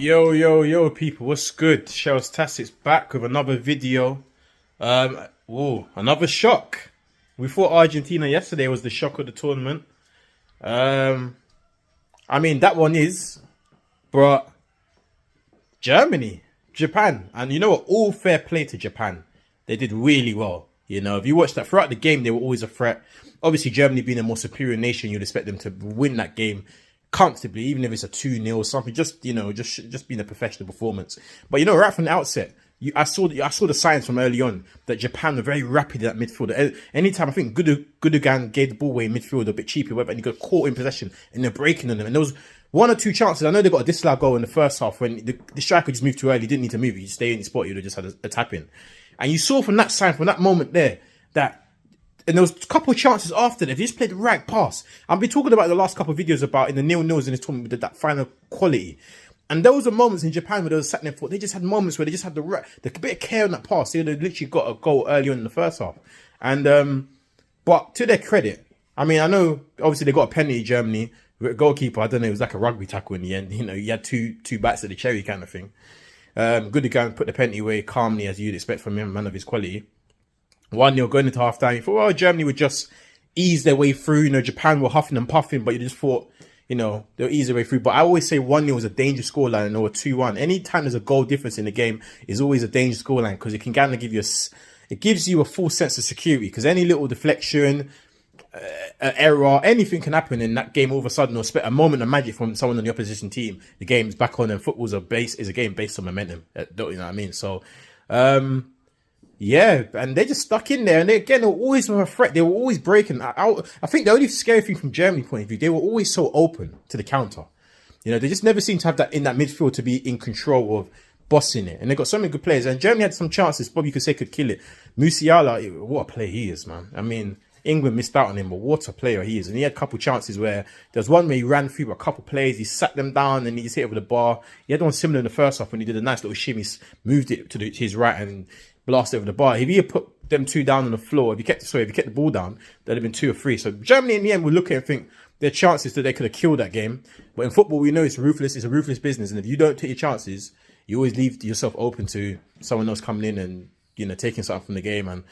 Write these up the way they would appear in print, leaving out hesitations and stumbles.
Yo, people, what's good? Shells Tastic's back with another video. Another shock. We thought Argentina yesterday was the shock of the tournament. I mean, that one is, but Germany, Japan, and you know what? All fair play to Japan. They did really well. You know, if you watch that throughout the game, they were always a threat. Obviously, Germany being a more superior nation, you'd expect them to win that game comfortably, even if it's a 2-0 or something. Just being a professional performance. But you know, right from the outset, I saw the signs from early on that Japan were very rapid at midfield. Anytime I think Gundogan gave the ball away in midfield a bit cheapy, and he got caught in possession and they're breaking on them. And there was one or two chances. I know they got a disallowed goal in the first half when the striker just moved too early. He didn't need to move. He just stayed in his spot. He would have just had a tap in. And you saw from that moment there, and there was a couple of chances after that. They just played the right pass. I've been talking about the last couple of videos about in the 0-0s in this tournament with that final quality. And there was moments in Japan where they were sat there, they just had moments where they just had the bit of care on that pass. They literally got a goal early on in the first half. And but to their credit, I mean, I know obviously they got a penalty, Germany. Goalkeeper, I don't know, it was like a rugby tackle in the end. You know, he had two bites of the cherry kind of thing. Gundogan put the penalty away calmly, as you'd expect from him, a man of his quality. 1-0 going into half time. You thought, well, Germany would just ease their way through. You know, Japan were huffing and puffing, but you just thought, you know, they'll ease their way through. But I always say 1-0 is a dangerous scoreline, or 2-1. Anytime there's a goal difference in the game is always a dangerous scoreline, because it can kind of give you it gives you a full sense of security, because any little deflection, error, anything can happen in that game all of a sudden, or a moment of magic from someone on the opposition team. The game's back on, and football's is a game based on momentum. Don't you know what I mean? So, yeah, and they just stuck in there, and they were always a threat. They were always breaking. I think the only scary thing from Germany point of view, they were always so open to the counter. You know, they just never seemed to have that in that midfield to be in control of bossing it. And they got so many good players, and Germany had some chances. Bobby could say could kill it. Musiala, what a player he is, man. I mean, England missed out on him, but what a player he is. And he had a couple chances where there was one where he ran through a couple plays, he sat them down and he just hit it with the bar. He had one similar in the first half when he did a nice little shimmy, moved it to his right and blasted over the bar. If he had put them two down on the floor, if he kept the ball down, there'd have been 2 or 3. So Germany in the end will look at it and think their chances that they could have killed that game. But in football, we know it's ruthless. It's a ruthless business. And if you don't take your chances, you always leave yourself open to someone else coming in and, you know, taking something from the game. And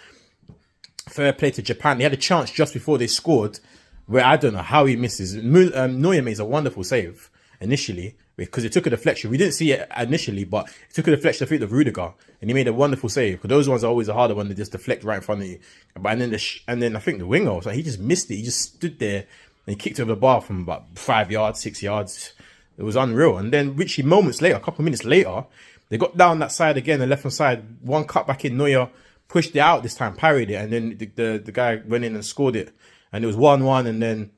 fair play to Japan. They had a chance just before they scored where I don't know how he misses. Neuer makes a wonderful save initially because it took a deflection. We didn't see it initially, but it took a deflection, I think, of Rudiger, and he made a wonderful save, because those ones are always a harder one to just deflect right in front of you. And then I think the winger, so he just missed it. He just stood there and he kicked over the bar from about 5 yards, 6 yards. It was unreal. And then literally moments later, a couple of minutes later, they got down that side again, the left-hand side, one cut back in. Neuer pushed it out this time, parried it, and then the guy went in and scored it, and it was 1-1. And then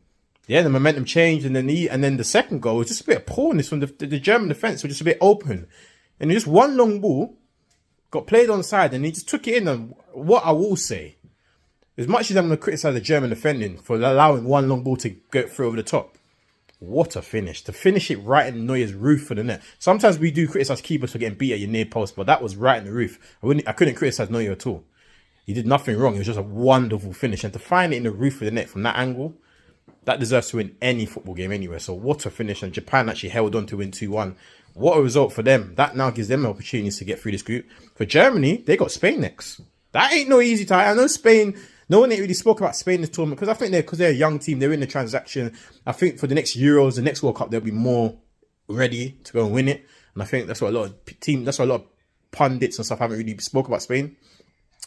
the momentum changed, and then the second goal was just a bit of poorness from the German defense, was just a bit open, and just one long ball got played on the side, and he just took it in. And what I will say, as much as I'm going to criticize the German defending for allowing one long ball to get through over the top, what a finish. To finish it right in Neuer's roof for the net. Sometimes we do criticize keepers for getting beat at your near post, but that was right in the roof. I couldn't criticize Neuer at all. He did nothing wrong. It was just a wonderful finish. And to find it in the roof of the net from that angle, that deserves to win any football game anywhere. So what a finish. And Japan actually held on to win 2-1. What a result for them. That now gives them opportunities to get through this group. For Germany, they got Spain next. That ain't no easy tie. I know Spain, no one really spoke about Spain in this tournament, because I think they're a young team. They're in the transaction. I think for the next Euros, the next World Cup, they'll be more ready to go and win it. And I think that's what a lot of pundits and stuff haven't really spoke about Spain,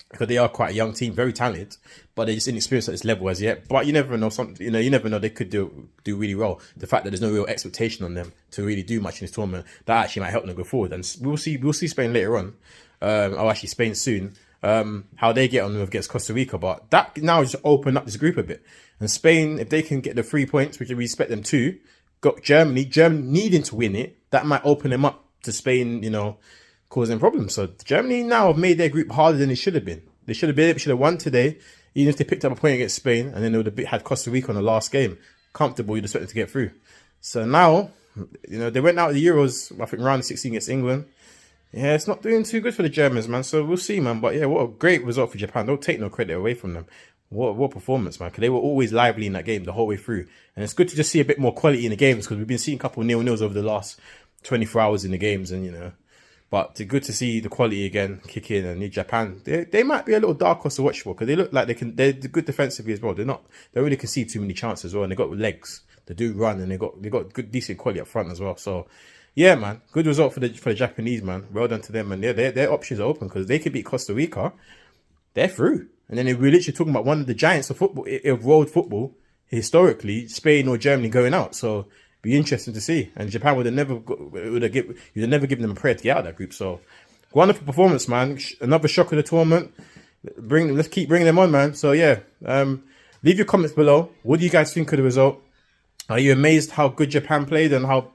because they are quite a young team, very talented, but they're just inexperienced at this level as yet. But you never know, you never know, they could do really well. The fact that there's no real expectation on them to really do much in this tournament, that actually might help them go forward. And we'll see Spain later on, actually Spain soon, how they get on against Costa Rica. But that now just opened up this group a bit. And Spain, if they can get the 3 points, which we expect them to, got Germany needing to win it, that might open them up to Spain, you know, causing problems. So Germany now have made their group harder than it should have been. They should have won today, even if they picked up a point against Spain, and then they would have had Costa Rica on the last game. Comfortable, you'd expect them to get through. So now, you know, they went out of the Euros, I think, round 16 against England. Yeah, it's not doing too good for the Germans, man. So we'll see, man. But yeah, what a great result for Japan. Don't take no credit away from them. What performance, man. Because they were always lively in that game the whole way through. And it's good to just see a bit more quality in the games, because we've been seeing a couple of 0-0s over the last 24 hours in the games, and but it's good to see the quality again kick in. And Japan, they might be a little dark horse to watch for, because they look like they're good defensively as well. They don't really concede too many chances as well, and they got legs. They do run, and they got good decent quality up front as well. So yeah, man, good result for the Japanese, man. Well done to them, and their options are open, because they could beat Costa Rica, they're through. And then we're literally talking about one of the giants of football, of world football, historically, Spain or Germany going out. So be interesting to see. And Japan would have never given them a prayer to get out of that group. So wonderful performance, man. Another shock of the tournament. Let's keep bringing them on, man. So yeah, leave your comments below. What do you guys think of the result? Are you amazed how good Japan played, and how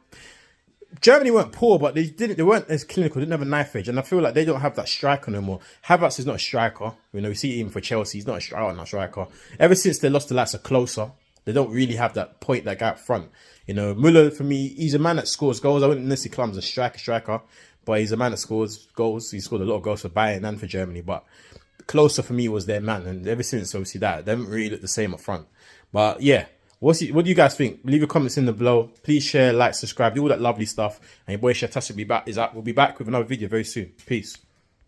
Germany weren't poor, but they weren't as clinical, didn't have a knife edge, and I feel like they don't have that striker no more. Havertz is not a striker. We see it even for Chelsea, he's not a striker. Ever since they lost the likes of Closer, they don't really have that point, that guy up front. Müller, for me, he's a man that scores goals. I wouldn't necessarily call him as a striker, but he's a man that scores goals. He scored a lot of goals for Bayern and for Germany, but Closer for me was their man, and ever since, obviously, they haven't really looked the same up front. But yeah, what do you guys think? Leave your comments in the below. Please share, like, subscribe, do all that lovely stuff. And your boy Shatastic will be back. We'll be back with another video very soon. Peace.